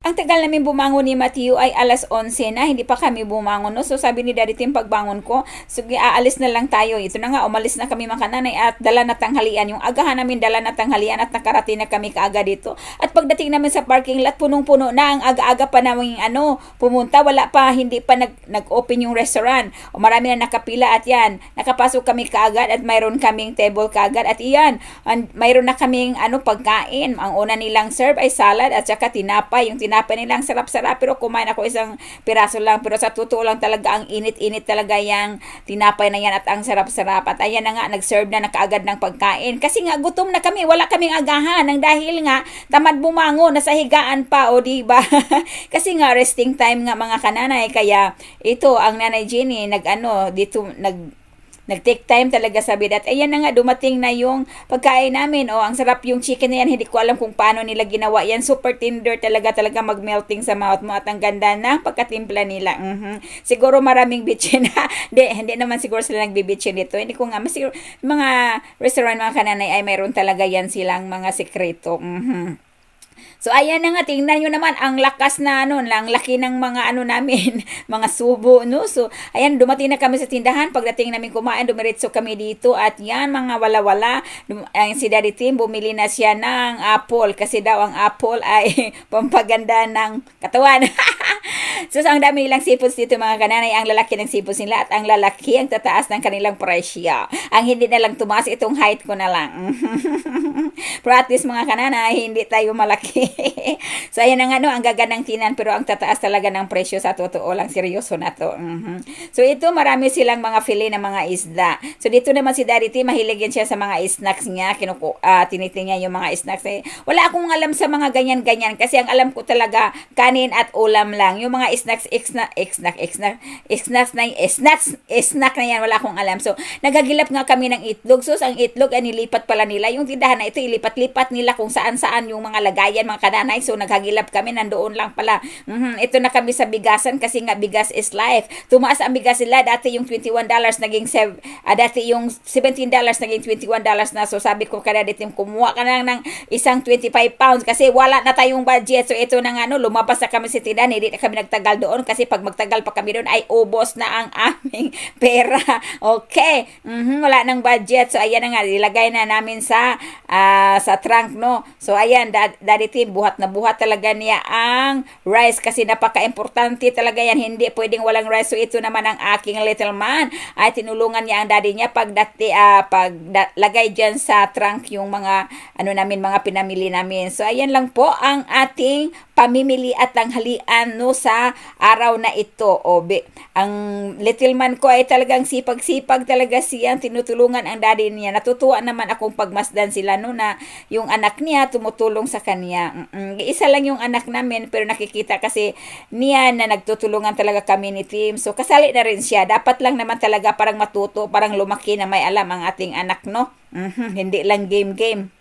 ang tagal namin bumangon ni Matthew ay alas 11 na, hindi pa kami bumangon, no? So sabi ni Daddy Tim, pagbangon ko, sige, aalis na lang tayo. Ito na nga, umalis na kami mga kananay at dala na tanghalian. Yung agahan namin, dala na tanghalian at nakarating na kami kaagad dito. At pagdating namin sa parking lot, punong-puno na. Ang aga-aga pa namin pumunta. Wala pa, hindi pa nag-open yung restaurant. O marami na nakapila at yan. Nakapasok kami kaagad at mayroon kaming table kaagad. At iyan, mayroon na kaming pagkain. Ang una nilang serve ay salad at saka tinapay. Yung tinapay nilang sarap-sarap, pero kumain ako isang piraso lang. Pero sa totoo lang talaga, ang init-init talaga yung tinapay na yan at ang sarap-sarap. At ayan na nga, nag-serve na kaagad ng pagkain. Kasi nga, gutom na kami. Wala kaming agahan. Nang dahil nga, tamad bumangon, nasa higaan pa, o diba? Kasi nga, resting time nga mga kananay. Kaya, ito, ang Nanay Jenny, nag-take time talaga sa bid. At ayan na nga, dumating na yung pagkain namin. Ang sarap yung chicken na yan. Hindi ko alam kung paano nila ginawa yan. Super tender talaga mag-melting sa mouth mo. At ang ganda na pagkatimpla nila. Siguro maraming bitchin. Hindi naman siguro sila nagbibitchin dito. Hindi ko nga, siguro, mga restaurant, mga kananay ay mayroon talaga yan silang mga sekreto. So, ayan na nga, tingnan nyo naman, ang lakas na, ang laki ng mga namin, mga subo, no? So, ayan, dumating na kami sa tindahan, pagdating namin kumain, dumiretso kami dito, at yan, mga wala-wala, si Daddy Tim, bumili na siya ng apple, kasi daw ang apple ay pampaganda ng katawan. So, ang dami nilang seafoods dito, mga kananay, ang lalaki ng seafoods nila, at ang lalaki ang tataas ng kanilang presyo. Ang hindi na lang tumaas, itong height ko na lang. Pero at least, mga kananay, hindi tayo malaki. So, ayan na nga, ang gaganang tinan, pero ang tataas talaga ng presyo sa totoo lang, seryoso na to. So, ito, marami silang mga fillet na mga isda. So, dito naman si Daddy T, mahilig yan siya sa mga snacks niya, tinitingnan yung mga snacks. Wala akong alam sa mga ganyan-ganyan, kasi ang alam ko talaga, kanin at ulam lang. Yung mga snack na yan, wala akong alam. So, naghagilap nga kami ng itlog. So, ang itlog, nilipat pala nila. Yung tindahan na ito, ilipat-lipat nila kung saan-saan yung mga lagayan, mga kananay. So, naghagilap kami, nandoon lang pala. Ito na kami sa bigasan, kasi nga bigas is life. Tumaas ang bigas nila, dati yung $21 naging dati yung $17 naging $21 na. So, sabi ko kada dito, kumuha ka na ng isang 25 pounds kasi wala na tayong budget. So, ito na nga, lumabas na kami sa tindahan, hindi na kami nagtagal doon kasi pag magtagal pa kami doon ay ubos na ang aming pera. Okay. Wala nang budget. So, ayan na nga, ilagay na namin sa trunk, no? So, ayan, Daddy Tim, buhat na buhat talaga niya ang rice kasi napaka-importante talaga yan. Hindi pwedeng walang rice. So, ito naman ang aking little man. Ay, tinulungan niya ang daddy niya lagay dyan sa trunk yung mga, mga pinamili namin. So, ayan lang po ang ating pamimili at tanghalian, no, sa araw na ito. Ang little man ko ay talagang sipag-sipag talaga siya. Tinutulungan ang daddy niya. Natutuwa naman akong pagmasdan sila, no, na yung anak niya tumutulong sa kanya. Isa lang yung anak namin, pero nakikita kasi niya na nagtutulungan talaga kami ni Tim. So, kasali na rin siya. Dapat lang naman talaga parang matuto, parang lumaki na may alam ang ating anak, no? Hindi lang game-game.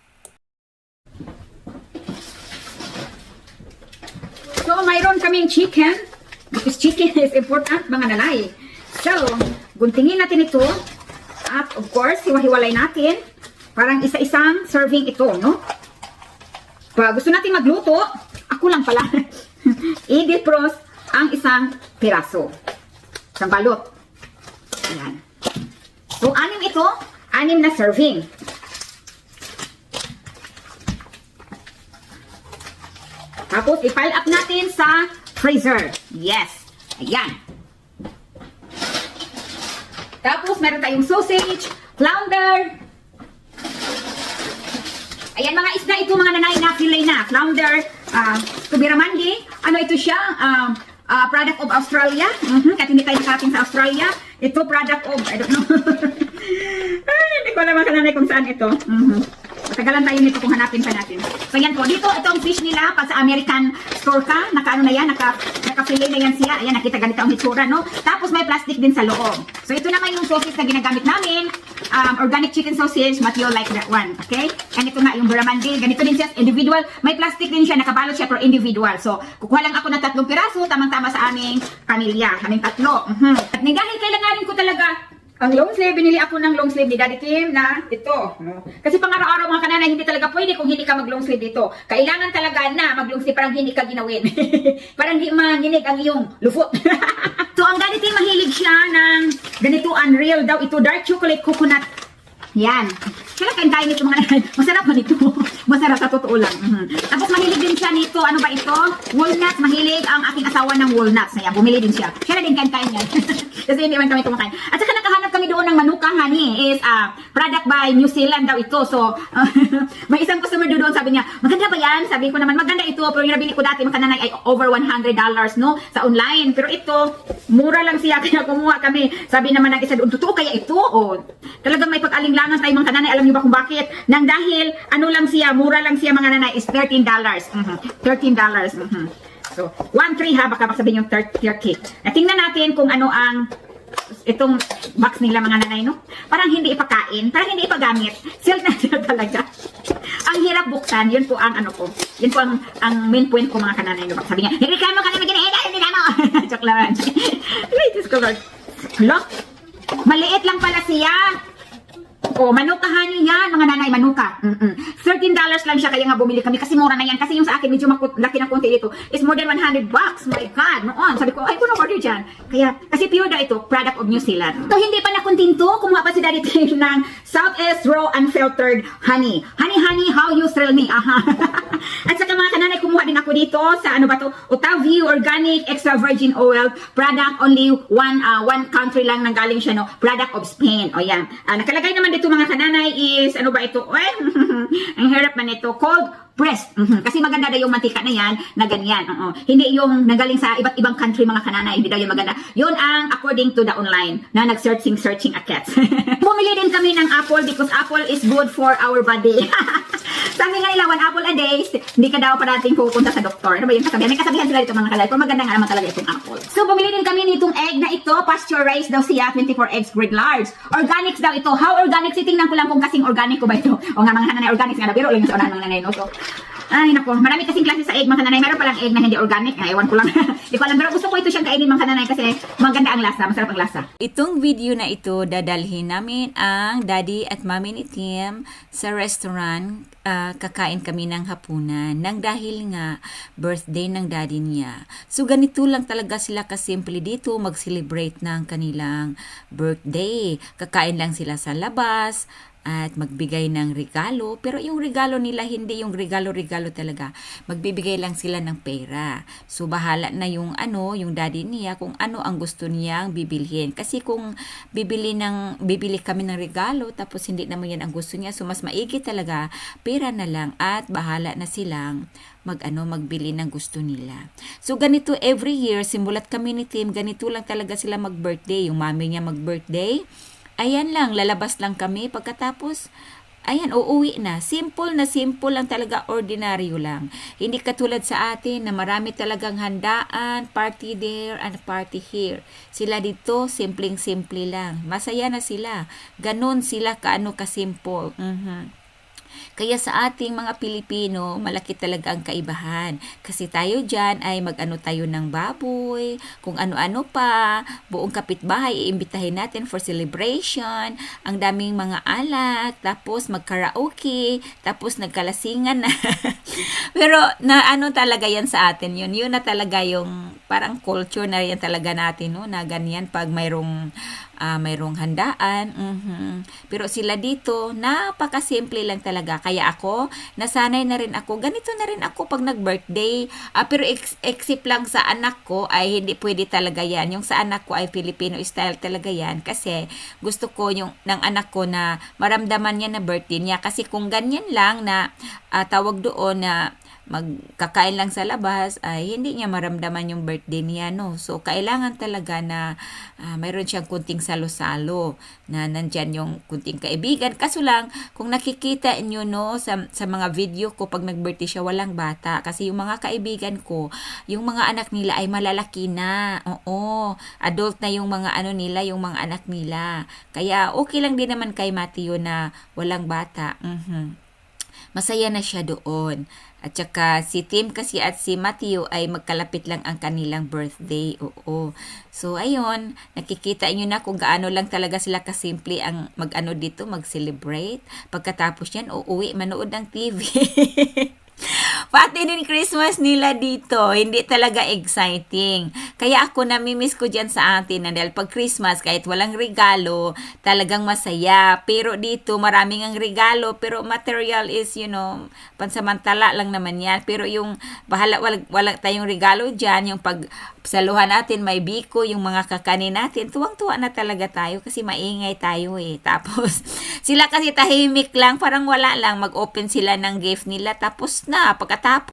So, mayroon kaming chicken. Because chicken is important, mga nanay. So, guntingin natin ito. At, of course, hiwa-hiwalay natin. Parang isa-isang serving ito, no? Pag gusto natin magluto, ako lang pala, i-defrost ang isang piraso. Isang balot. Ayan. So, 6 ito, 6 na serving. Tapos, i-pile up natin sa freezer. Yes. Ayan. Tapos, meron tayong sausage, flounder. Ayan, mga isda ito, mga nanay na fillet na. Flounder, tubiramandi. Ito siya? Product of Australia. Kahit hindi tayo nakarating sa Australia. Ito, product of, I don't know. Ay, hindi ko alam mga nanay kung saan ito. Matagalan tayo nito kung hanapin pa natin. So, yan po. Dito, itong fish nila, pa sa American store ka, naka-ano na yan, naka-fillet na yan siya. Ayan, nakita ganito ang hitsura, no? Tapos, may plastic din sa loob. So, ito naman yung sausage na ginagamit namin. Organic chicken sausage, Matthew like that one. Okay? And ito nga, yung barramundi, ganito din siya, individual. May plastic din siya, nakabalot siya per individual. So, kukuha lang ako ng 3 piraso, tamang-tama sa aming pamilya. Aming 3. At dahil kailanganin ko talaga Ang long sleeve, binili ako ng long sleeve ni Daddy Tim na ito. No? Kasi pang araw-araw mga kananay, hindi talaga pwede kung hindi ka mag long sleeve dito. Kailangan talaga na mag long sleeve parang hindi ka ginawin. Parang hindi manginig ang iyong lufot. So ang Daddy Tim mahilig siya ng ganito unreal daw. Ito dark chocolate coconut. Yan. Kaya kain nito mga nanay. Masarap man ito. Masarap sa totoo lang. Tapos mahilig din siya nito. Ano ba ito? Walnuts. Mahilig ang aking asawa ng walnuts. Ayan, bumili din siya. Kaya din kain yan. Kasi hindi man kami kumakain. At saka nakahanap kami doon ng manuka honey. Is product by New Zealand daw ito. So, may isang customer doon sabi niya, maganda ba yan? Sabi ko naman, maganda ito. Pero yung nabili ko dati, makananay ay over $100 no? Sa online. Pero ito, mura lang siya. Kaya kumuha kami. Sabi naman ng isa doon, totoo kaya ito? O, talagang may pag-alinlangan tayo mga kananay. Alam niyo ba kung bakit? Nang dahil, ano lang siya, mura lang siya mga nanay is $13. $13. So, 1-3 ha, baka sabihin yung 30. Tingnan natin kung ano ang itong box nila mga nanay, no? Parang hindi ipakain, parang hindi ipagamit. Sealed na sila talaga. Ang hirap buksan, yun po ang ano ko. Yun po ang main point ko mga kananay. No? Sabi niya, reklamo ka na mag-ina, reklamo! Joke lang. Ay, Diyos ko, Lord. Look, maliit lang pala siya. Oh, manuka honey yan, mga nanay, manuka. $13 lang siya, kaya nga bumili kami kasi mura na yan. Kasi yung sa akin, medyo laki ng konti dito. It's more than $100. My God, noon. Sabi ko, ay, puno order dyan. Kaya, kasi pure na ito, product of New Zealand. So, hindi pa nakuntinto, kumuha pa si Daddy Tim ng Southeast Raw Unfiltered Honey. Honey, how you thrill me. Aha. At saka mga kananay, kumuha din ako dito sa ano ba to? Otavio Organic Extra Virgin Oil. Product only one country lang nang galing siya, no? Product of Spain. O yan. Nakalagay naman dito mga kananay is, ano ba ito? Ang hirap man ito. Cold pressed. Kasi maganda daw yung mantika na yan, na ganyan. Hindi yung nagaling sa iba't ibang country mga kananay. Hindi daw yung maganda. Yun ang according to the online na nag-searching akets. Bumili din kami ng apple because apple is good for our body. Sabi nga nila, 1 apple a day, hindi ka daw parating pupunta sa doktor. Ano ba yung kasabihan? May kasabihan sila dito mga kalay. Pero maganda nga naman talaga itong apple. So, bumili din kami nitong egg na ito. Pasteurized daw siya, 24 eggs grade large. Organics daw ito. How organic? Tingnan ko lang kung kasing organic ko ba ito. O nga mga nanay, organics nga na. Pero ulit sa unahan mga nanay, no? So, ay, nako. Marami kasing klase sa egg, mga kananay. Meron palang egg na hindi organic. Ewan ko lang. Hindi ko alam. Pero gusto ko ito siyang kainin, mga kananay, kasi maganda ang lasa. Masarap ang lasa. Itong video na ito, dadalhin namin ang daddy at mommy ni Tim sa restaurant. Kakain kami ng hapunan nang dahil nga birthday ng daddy niya. So ganito lang talaga sila kasimple dito mag-celebrate ng kanilang birthday. Kakain lang sila sa labas at magbigay ng regalo, pero yung regalo nila hindi yung regalo-regalo talaga. Magbibigay lang sila ng pera. So bahala na yung yung daddy niya kung ano ang gusto niyang bibilhin. Kasi kung bibili kami ng regalo tapos hindi naman yan ang gusto niya, so mas maigi talaga pera na lang at bahala na silang magbili ng gusto nila. So ganito every year, simulat kami ni Tim, ganito lang talaga sila mag-birthday. Yung mami niya mag-birthday, ayan lang, lalabas lang kami. Pagkatapos, ayan, uuwi na. Simple lang talaga, ordinaryo lang. Hindi katulad sa atin na marami talagang handaan, party there and party here. Sila dito, simpleng-simple lang. Masaya na sila. Ganon sila kasimple. Kaya sa ating mga Pilipino, malaki talaga ang kaibahan. Kasi tayo dyan ay tayo ng baboy, kung ano-ano pa, buong kapitbahay, iimbitahin natin for celebration, ang daming mga alak, tapos mag-karaoke, tapos nagkalasingan na. Pero na talaga yan sa atin yun. Yun na talaga yung parang culture na yan talaga natin, no? Na ganyan pag mayroong handaan. Pero sila dito, napakasimple lang talaga. Kaya ako, nasanay na rin ako. Ganito na rin ako pag nag-birthday. Pero except lang sa anak ko, ay hindi pwede talaga yan. Yung sa anak ko ay Filipino style talaga yan. Kasi gusto ko yung ng anak ko na maramdaman niya na birthday niya. Kasi kung ganyan lang na tawag doon na magkakain lang sa labas, ay hindi niya maramdaman yung birthday niya, no? So, kailangan talaga na mayroon siyang kunting salo-salo, na nandyan yung kunting kaibigan. Kaso lang, kung nakikita niyo, no, sa mga video ko, pag nag-birthday siya, walang bata. Kasi yung mga kaibigan ko, yung mga anak nila ay malalaki na. Oo, adult na yung mga nila, yung mga anak nila. Kaya, okay lang din naman kay Matthew na walang bata. masaya na siya doon. At saka si Tim kasi at si Matthew ay magkalapit lang ang kanilang birthday. Oo. So ayun, nakikita niyo na kung gaano lang talaga sila kasimple ang mag-ano dito, mag-celebrate. Pagkatapos yan, uuwi, manood ng TV. Pati din Christmas nila dito, hindi talaga exciting. Kaya ako namimiss ko dyan sa atin na dahil pag Christmas, kahit walang regalo, talagang masaya. Pero dito, maraming ang regalo, pero material is, pansamantala lang naman yan. Pero yung bahala, wala tayong regalo dyan, yung pag saluhan natin, may biko, yung mga kakanin natin, tuwang-tuwa na talaga tayo kasi maingay tayo eh. Tapos, sila kasi tahimik lang, parang wala lang, mag-open sila ng gift nila, tapos na, pagkatapos,